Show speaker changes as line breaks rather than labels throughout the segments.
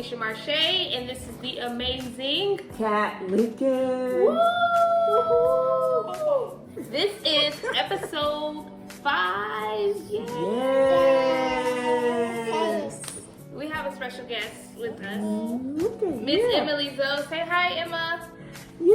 Alicia Marche, and this is the amazing
Cat Lincoln.
Woo! This is episode 5. Yay!
Yes.
We have a special guest with us,
Okay,
Miss Emily Zoe. Say hi, Emma.
Yay!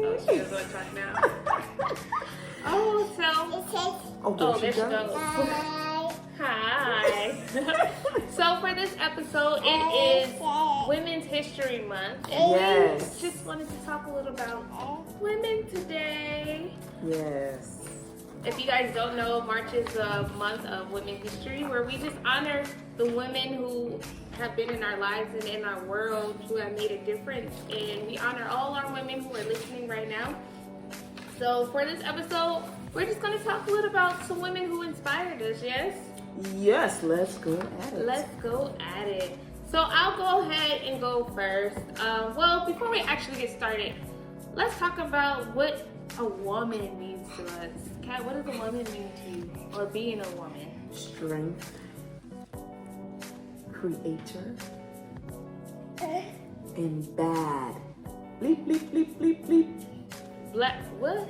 Oh, she doesn't want to talk now. There she goes. Hi. So for this episode, it is Women's History Month, and
Yes.
we just wanted to talk a little about women today.
Yes.
If you guys don't know, March is a month of women's history where we just honor the women who have been in our lives and in our world, who have made a difference, and we honor all our women who are listening right now. So for this episode, we're just going to talk a little about some women who inspired us, yes?
Yes, let's go at it.
Let's go at it. So I'll go ahead and go first. Well, before we actually get started, let's talk about what a woman means to us. Kat, what does a woman mean to you? Or being a woman?
Strength, creator, and bad. Bleep, bleep, bleep, bleep, bleep.
Black, what?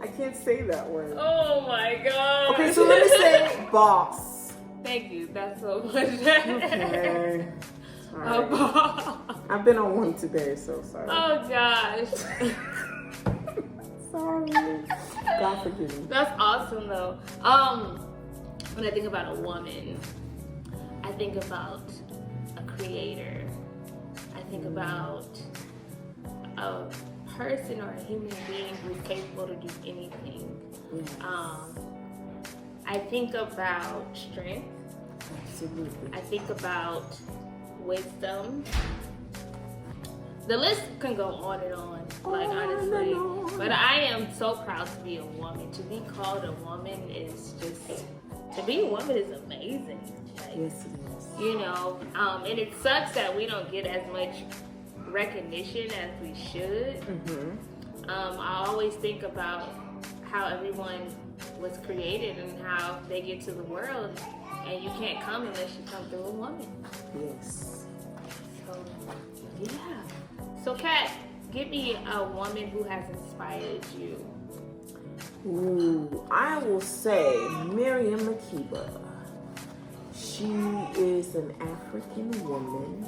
I can't say that word.
Oh my god.
Okay, so let me say boss.
Thank you, that's so much.
Okay.
A
Sorry.
boss.
I've been on one today, so sorry.
Oh gosh.
Sorry. God forgive me.
That's awesome though. When I think about a woman, I think about a creator. I think about a person or a human being who's capable to do anything.
Yes.
I think about strength.
Absolutely.
I think about wisdom. The list can go on and on, like honestly. But I am so proud to be a woman. To be called a woman is just, to be a woman is amazing. Like,
Yes, it is.
you know, and it sucks that we don't get as much recognition as we should.
Mm-hmm.
I always think about how everyone was created and how they get to the world, and you can't come unless you come through a woman.
Yes.
So, yeah. So, Kat, give me a woman who has inspired you.
Ooh, I will say Miriam Makeba. She is an African woman.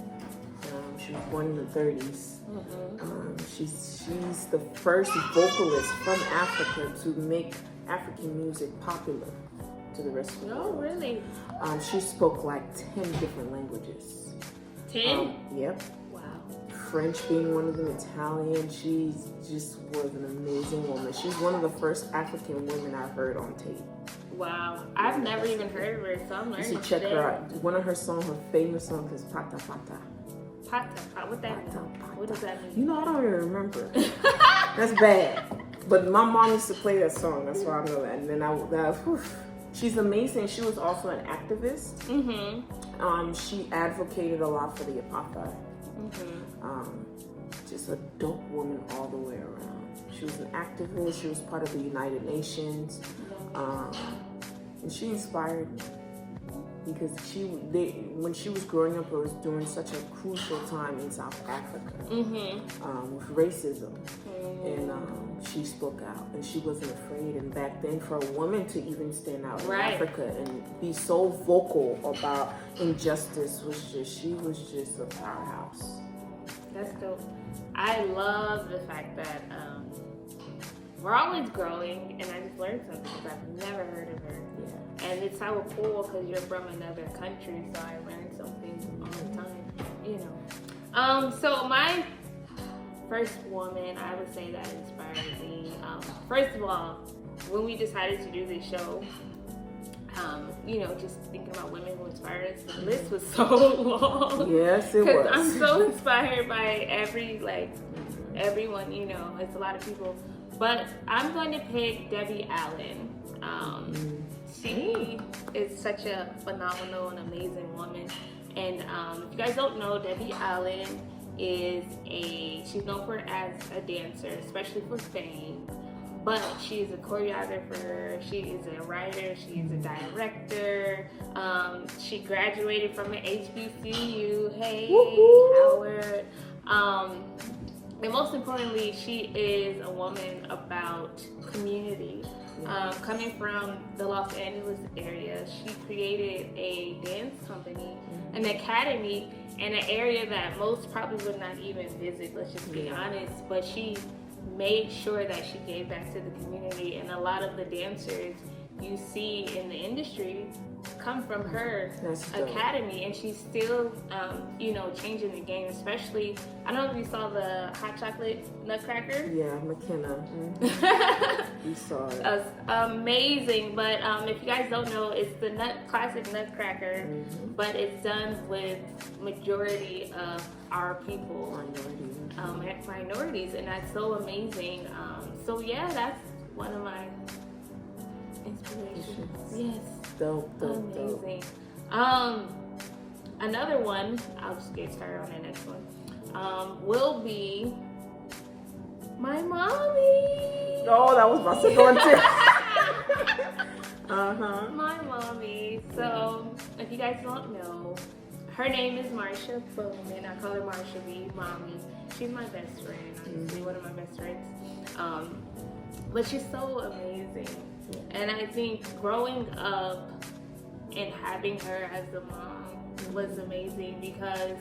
She was born in the 30s.
Mm-hmm.
She's the first vocalist from Africa to make African music popular to the rest of the
Oh,
world.
really?
She spoke like 10 different languages.
10?
Yep.
Wow.
French being one of them, Italian. She just was an amazing woman. She's one of the first African women I heard on tape.
Wow. I've never even heard of her, so I'm
You
learning
should check
today.
her out. One of her songs, her famous song is Pata Pata.
Pata, what that mean?
Pata, pata.
What does that mean?
You know, I don't even remember. That's bad. But my mom used to play that song. That's why I know that. And then she's amazing. She was also an activist.
Mm-hmm.
She advocated a lot for the apartheid.
Mm-hmm.
Just a dope woman all the way around. She was an activist. She was part of the United Nations. And she inspired me. Because when she was growing up, it was during such a crucial time in South Africa with racism, and she spoke out, and she wasn't afraid. And back then, for a woman to even stand out in Africa and be so vocal about injustice she was just a powerhouse.
That's dope. I love the fact that we're always growing, and I just learned something because I've never heard of her.
Yeah.
And it's so cool because you're from another country, so I learn something all the time, you know. So my first woman, I would say that inspired me. First of all, when we decided to do this show, you know, just thinking about women who inspired us, the list was so long.
Yes, it was.
Because I'm so inspired by everyone, you know, it's a lot of people. But I'm going to pick Debbie Allen. She is such a phenomenal and amazing woman. And if you guys don't know, Debbie Allen she's known for as a dancer, especially for fame. but she's a choreographer, she is a writer, she is a director. She graduated from an HBCU. Hey, Howard. And most importantly, she is a woman about community. Coming from the Los Angeles area, she created a dance company, an academy, in an area that most probably would not even visit, let's just be honest. But she made sure that she gave back to the community, and a lot of the dancers you see in the industry come from her academy, and she's still changing the game. Especially, I don't know if you saw the hot chocolate nutcracker.
Yeah, McKenna. We saw it.
That's amazing. But if you guys don't know, it's the classic nutcracker, but it's done with majority of our people, minorities, and that's so amazing. So yeah, that's one of my inspirations. Yes.
Dope.
Amazing. Another one, I'll just get started on the next one, will be my mommy.
Oh, that was my second one too.
My mommy. So, if you guys don't know, her name is Marsha Bowman. I call her Marsha B. Mommy. She's my best friend, honestly, one of my best friends. But she's so amazing. And I think growing up and having her as a mom was amazing, because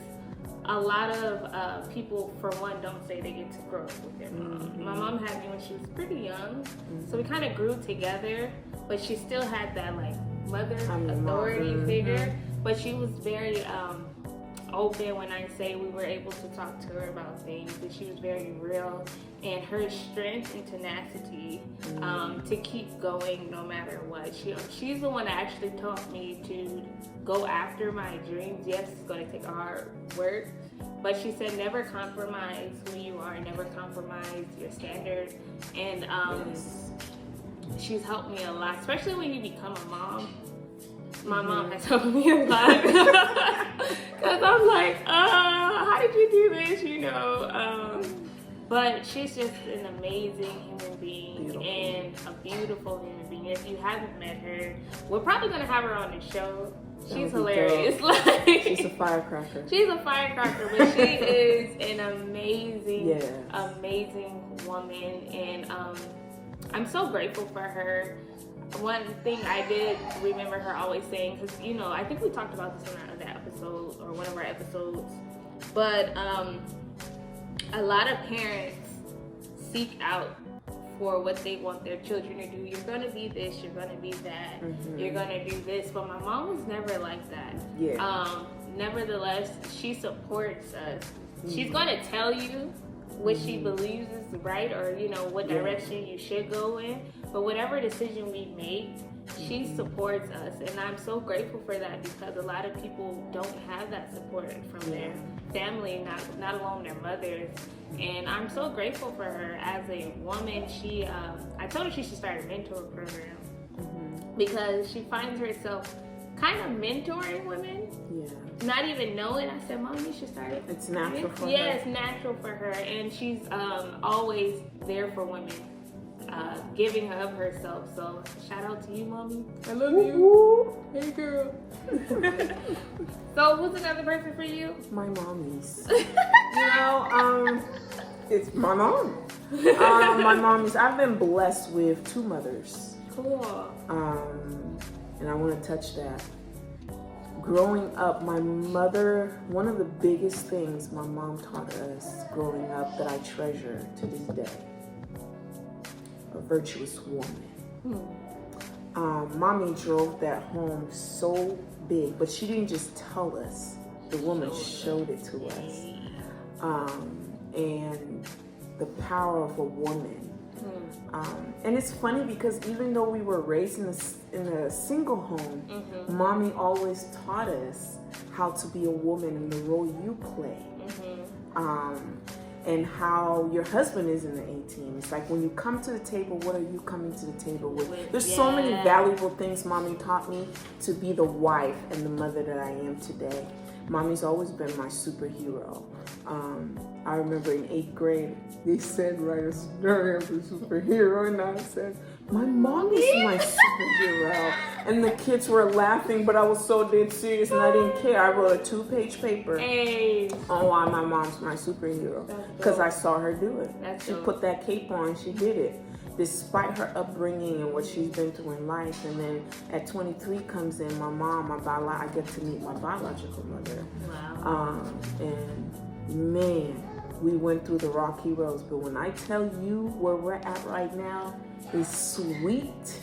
a lot of people, for one, don't say they get to grow up with their mom. My mom had me when she was pretty young, so we kind of grew together, but she still had that like mother authority figure. But she was very open when I say we were able to talk to her about things, and she was very real, and her strength and tenacity to keep going no matter what. She's the one that actually taught me to go after my dreams. Yes, it's going to take hard work, but she said never compromise who you are, never compromise your standard. And she's helped me a lot, especially when you become a mom. My mom has helped me a lot, because I'm like, how did you do this, but she's just an amazing human being, and a beautiful human being. If you haven't met her, we're probably going to have her on the show. She's hilarious. Like,
she's a firecracker.
She's a firecracker, but she is an amazing, amazing woman, and I'm so grateful for her. One thing I did remember her always saying, because I think we talked about this in our other episode, or one of our episodes, but a lot of parents seek out for what they want their children to do. You're gonna be this, you're gonna be that, you're gonna do this. But my mom was never like that. Nevertheless, she supports us. She's gonna tell you what she believes is right, or what direction you should go in. But whatever decision we make, she supports us, and I'm so grateful for that, because a lot of people don't have that support from their family, not alone their mothers. And I'm so grateful for her as a woman. She, I told her she should start a mentor program, because she finds herself kind of mentoring women. Not even knowing. I said, Mom, you should start it.
It's natural for her.
Yeah, it's natural for her, and she's always there for women. Giving of herself. So shout out to you, Mommy. I love you. Hey, girl. So who's another person for you?
My mommies. It's my mom. My mommies. I've been blessed with two mothers.
Cool.
And I want to touch that. Growing up, my mother, one of the biggest things my mom taught us growing up that I treasure to this day: a virtuous woman. Mommy drove that home so big, but she didn't just tell us. The woman showed it to us. And the power of a woman. And it's funny, because even though we were raised in a single home, Mommy always taught us how to be a woman and the role you play. And how your husband is in the A-team. It's like, when you come to the table, what are you coming to the table with? There's so many valuable things Mommy taught me to be the wife and the mother that I am today. Mommy's always been my superhero. I remember in 8th grade, they said, write a story of a superhero, and I said, my mom is my superhero. And the kids were laughing, but I was so dead serious, and I didn't care. I wrote a 2-page paper on why my mom's my superhero, because I saw her do it. She put that cape on, she did it, despite her upbringing and what she's been through in life. And then at 23 comes in my mom, I get to meet my biological mother.
Wow.
And man, we went through the rocky roads, but when I tell you where we're at right now is sweet.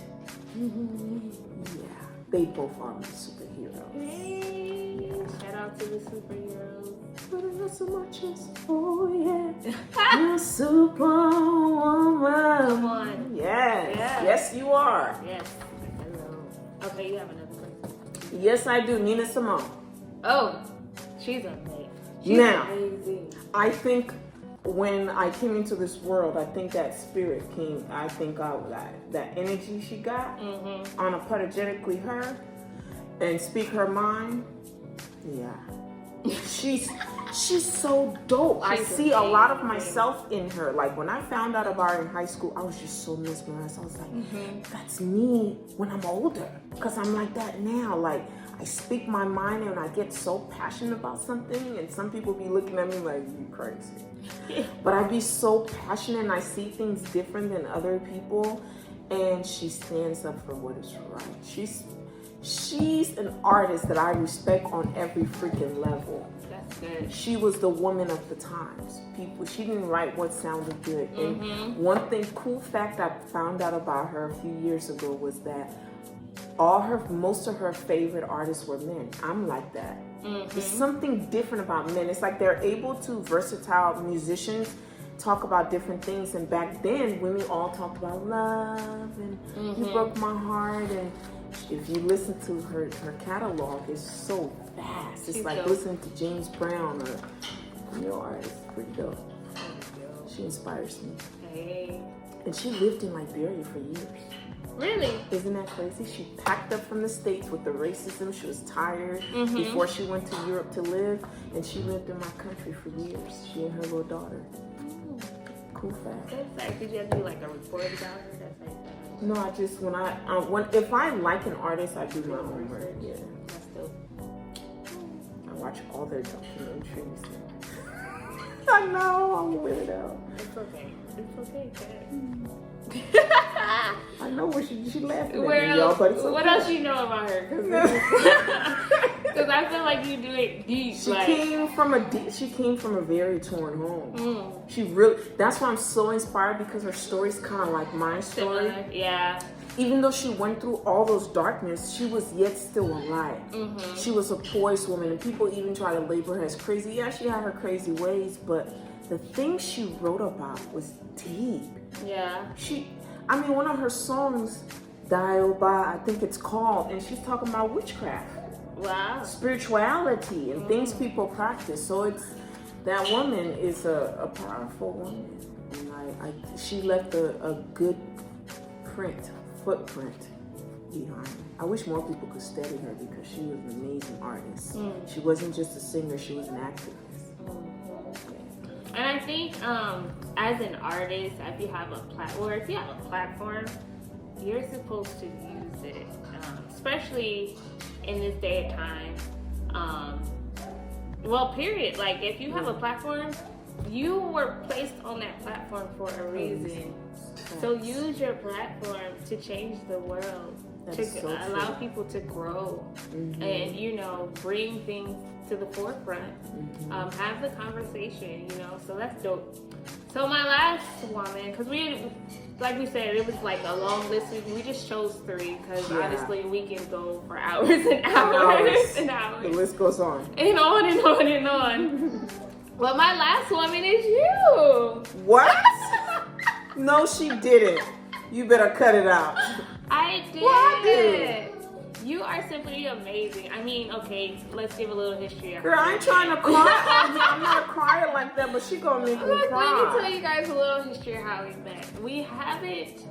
Yeah, they both are my superheroes.
Hey, shout out to the superheroes.
But not so much as, oh yeah, you're superwoman.
Come on.
Yes,
Yeah.
Yes you are.
Yes. Hello. Okay, you have another person.
Yes I do, Nina Simone.
Oh, she's amazing.
Now,
amazing.
I think when I came into this world, I think that spirit came. I think that energy she got, unapologetically her, and speak her mind. Yeah, she's so dope. I see a lot of myself in her. Like when I found out about her in high school, I was just so mesmerized. I was like, that's me when I'm older, because I'm like that now. Like I speak my mind and I get so passionate about something, and some people be looking at me like, you crazy. But I be so passionate and I see things different than other people, and she stands up for what is right. She's an artist that I respect on every freaking level.
That's good.
She was the woman of the times. She didn't write what sounded good. And one cool fact I found out about her a few years ago was that most of her favorite artists were men. I'm like that. There's something different about men. It's like they're able to, versatile musicians, talk about different things. And back then, women all talked about love and you broke my heart. And if you listen to her catalog, it's so vast. It's like listening to James Brown or your artist. Pretty dope. She inspires me.
Hey.
And she lived in Liberia for years.
Really?
Isn't that crazy? She packed up from the States with the racism. She was tired before she went to Europe to live, and she lived in my country for years. She and her little daughter. Cool fact.
Good fact. Did you have to do like a report about her? That's like that.
No, I just if I like an artist, I do my homework. Yeah.
That's dope.
I watch all their documentaries. I know, I'm weird out.
It's okay. It's okay, Kat.
I know what she laughing
Where
at me, y'all, but it's okay.
What else you know about her? Because I feel like you do it deep.
She came from a very torn home. She really. That's why I'm so inspired, because her story's kind of like my story.
Yeah.
Even though she went through all those darkness, she was yet still alive. She was a poised woman, and people even try to label her as crazy. Yeah, she had her crazy ways, but the things she wrote about was deep.
Yeah.
One of her songs, Dial By, I think it's called, and she's talking about witchcraft.
Wow.
Spirituality and things people practice. So that woman is a powerful woman. And she left a good footprint behind. I wish more people could study her, because she was an amazing artist. She wasn't just a singer, she was an activist.
And I think as an artist, if you have a platform, you're supposed to use it, especially in this day and time. Period. Like, if you have a platform, you were placed on that platform for a reason. So use your platform to change the world, allow people to grow, and bring things to the forefront. Have the conversation, so that's dope. So my last woman, because like we said, it was like a long list. We just chose 3 because honestly we can go for hours and hours and hours.
The list goes on.
And on and on and on. But my last woman is you.
What? No, she didn't. You better cut it out.
I did.
Well, I did.
You are simply amazing. Okay, let's give a little history.
Girl, I ain't trying to cry. I'm not a crier like that, but she gonna make me cry.
Let me tell you guys a little history of how we met. We haven't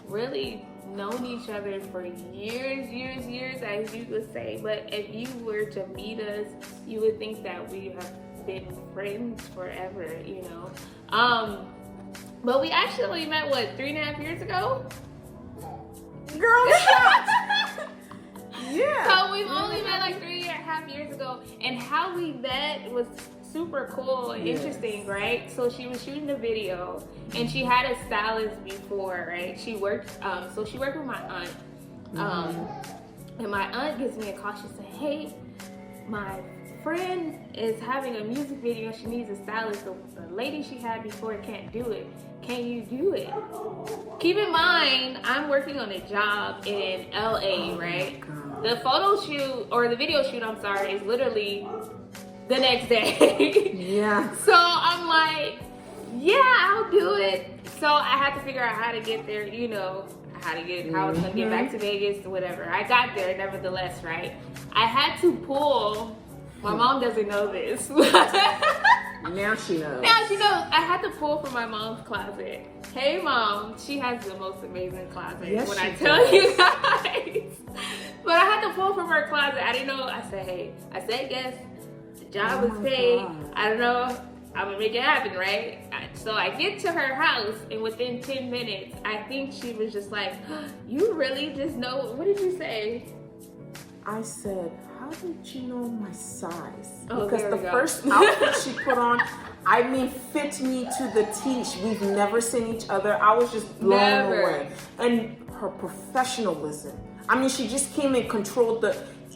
really known each other for years, as you would say. But if you were to meet us, you would think that we have been friends forever, you know. But we actually met, what, 3.5 years ago?
Girl, shut. Yeah.
So we've only met like 3.5 years ago, and how we met was super cool and interesting, right? So she was shooting a video, and she had a stylist before, right? She worked, so she worked with my aunt, and my aunt gives me a call. She said, "Hey, my friend is having a music video. She needs a stylist. The lady she had before can't do it. Can you do it?" Keep in mind, I'm working on a job in LA, right? The photo shoot, or the video shoot, I'm sorry, is literally the next day.
Yeah.
So I'm like, yeah, I'll do it. So I had to figure out how to get there, you know, how I was gonna get back to Vegas, whatever. I got there nevertheless, right? I had to pull, my mom doesn't know this.
Now she knows.
Now she knows. I had to pull from my mom's closet. Hey mom, she has the most amazing closet,
yes,
when I tell
does.
you guys. But I had to pull from her closet. I didn't know. I said, hey, yes. The job was paid.
God.
I don't know. I'm gonna make it happen, right? So I get to her house, and within 10 minutes, I think she was just like, you really just know, what did you say?
I said, how did you know my size?
Oh,
because
there
the
we go.
first outfit she put on, I mean, fit me to the T. We've never seen each other. I was just blown away. And her professionalism. I mean, she just came and controlled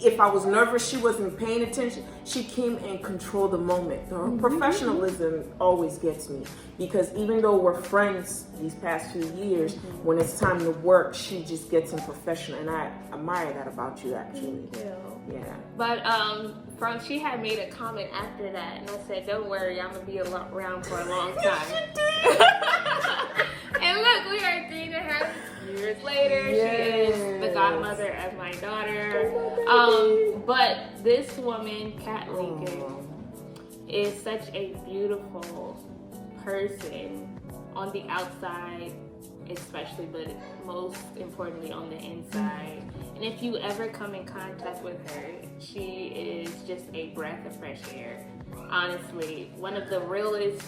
if I was nervous, she wasn't paying attention. She came and controlled the moment. Her professionalism always gets me, because even though we're friends these past few years, when it's time to work, she just gets in professional, and I admire that about you, actually.
Thank you.
Yeah.
But she had made a comment after that, and I said, don't worry, I'm gonna be around for a long time. And look, we are 3.5 years later.
Yes.
She is the godmother of my daughter. But this woman, Kat Lincoln, is such a beautiful person on the outside, especially, but most importantly on the inside. And if you ever come in contact with her, she is just a breath of fresh air. Honestly, one of the realest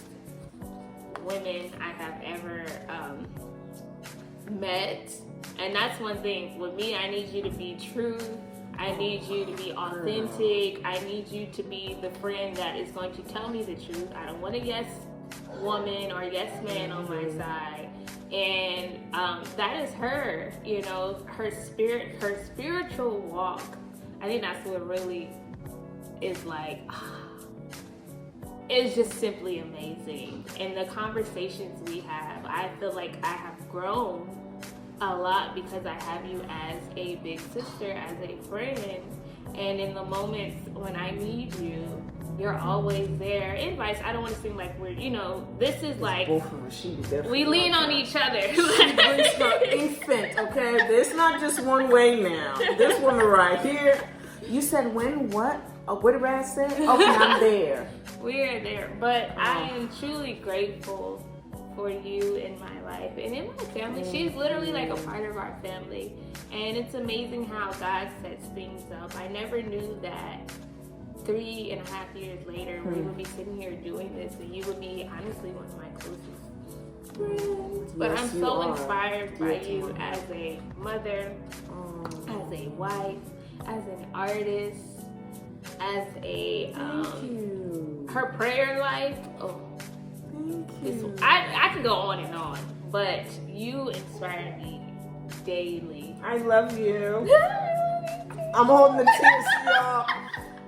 women I have ever met. And that's one thing with me. I need you to be true. I need you to be authentic. I need you to be the friend that is going to tell me the truth. I don't want a yes woman or yes man on my side. And that is her, you know, her spiritual walk. I think that's what really is like, it's just simply amazing. And the conversations we have, I feel like I have grown a lot because I have you as a big sister, as a friend. And in the moments when I need you, you're always there. Advice, I don't want to seem like we're, you know, this is like,
both of us,
we lean on each other.
She brings her infant, okay? It's not just one way now. This woman right here, you said when, what? What did I say? Okay, I'm there.
We are there. But I am truly grateful for you in my life and in my family. She's literally like a part of our family. And it's amazing how God sets things up. I never knew that 3.5 years later, we would be sitting here doing this, and you would be honestly one of my closest friends. But
Yes,
I'm
you
so
are.
inspired by you as a mother, as a wife, as an artist, as a
Thank you.
her prayer life. Oh,
Thank you.
I can go on and on, but you inspire me daily.
I love you. I'm holding the tears, y'all.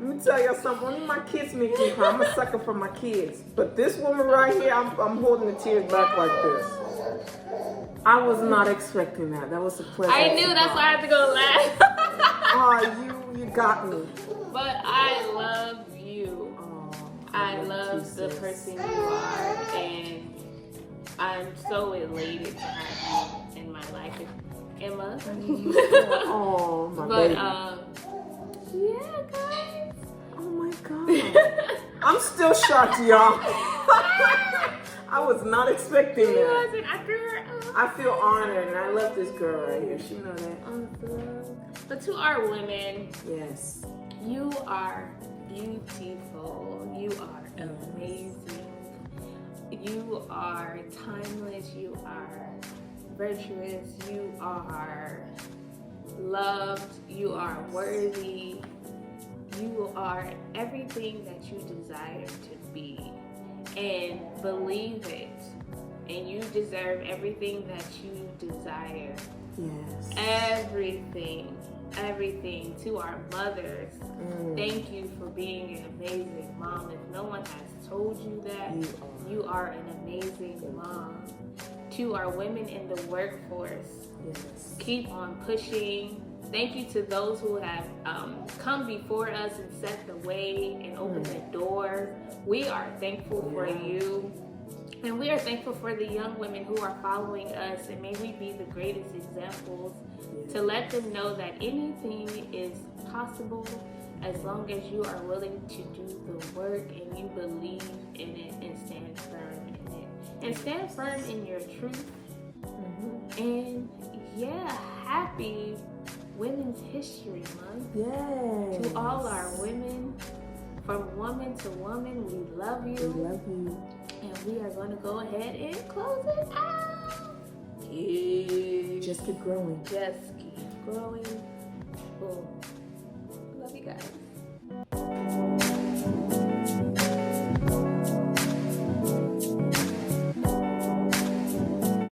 Let me tell y'all something. Only my kids make me cry. I'm a sucker for my kids. But this woman right here, I'm holding the tears back like this. I was not expecting that. That was a pleasure.
I knew, that's why I had to go laugh.
Oh, you got me.
But I love you.
Oh,
I love the
sis.
person you are, and I'm so elated to have you in my life, Emma.
Oh, my
But
baby.
yeah, guys.
Oh my God. I'm still shocked, y'all. I was not expecting
She
that.
wasn't. I threw her up.
I feel honored, and I love this girl right here. She know that.
Awesome. But to our women,
Yes.
you are beautiful. You are amazing. You are timeless. You are virtuous. You are loved. You are worthy. You are everything that you desire to be. And believe it. And you deserve everything that you desire.
Yes.
Everything to our mothers. Thank you for being an amazing mom. If no one has told you that, you are an amazing mom. To our women in the workforce,
Yes.
keep on pushing. Thank you to those who have come before us and set the way and opened the door. We are thankful for you. And we are thankful for the young women who are following us, and may we be the greatest examples to let them know that anything is possible as long as you are willing to do the work and you believe in it and stand firm in it. And stand firm in your truth. And happy Women's History Month.
Yes.
To all our women, from woman to woman, we love you.
We love you.
And we are going to go ahead and close it out.
Just keep growing.
Just keep growing. Boom. Love you guys.